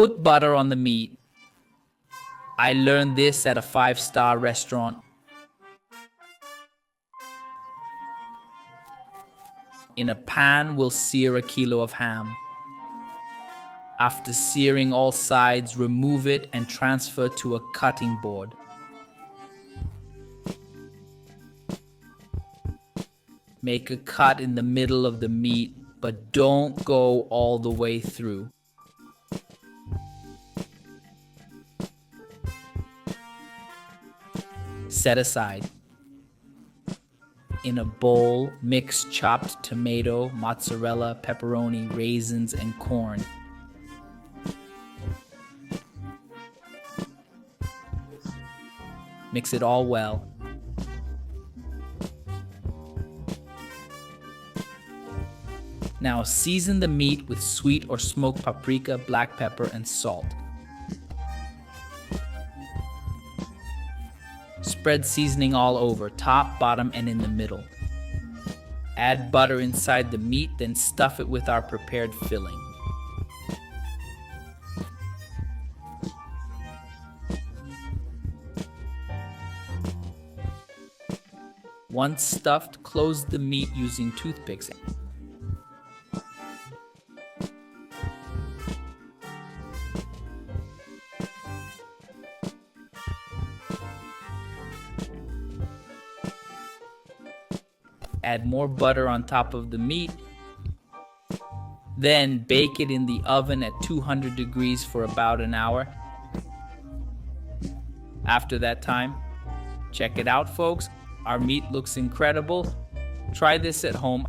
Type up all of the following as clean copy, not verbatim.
Put butter on the meat. I learned this at a 5-star restaurant. In a pan, we'll sear a kilo of ham. After searing all sides, remove it and transfer to a cutting board. Make a cut in the middle of the meat, but don't go all the way through. Set aside. In a bowl, mix chopped tomato, mozzarella, pepperoni, raisins, and corn. Mix it all well. Now season the meat with sweet or smoked paprika, black pepper, and salt. Spread seasoning all over, top, bottom, and in the middle. Add butter inside the meat, then stuff it with our prepared filling. Once stuffed, close the meat using toothpicks. Add more butter on top of the meat. Then bake it in the oven at 200 degrees for about an hour. After that time, check it out, folks. Our meat looks incredible. Try this at home.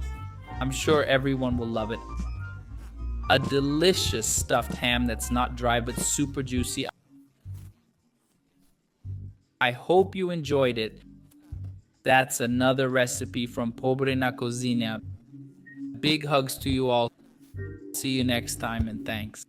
I'm sure everyone will love it. A delicious stuffed ham that's not dry but super juicy. I hope you enjoyed it. That's another recipe from Pobre na Cocina. Big hugs to you all. See you next time, and thanks.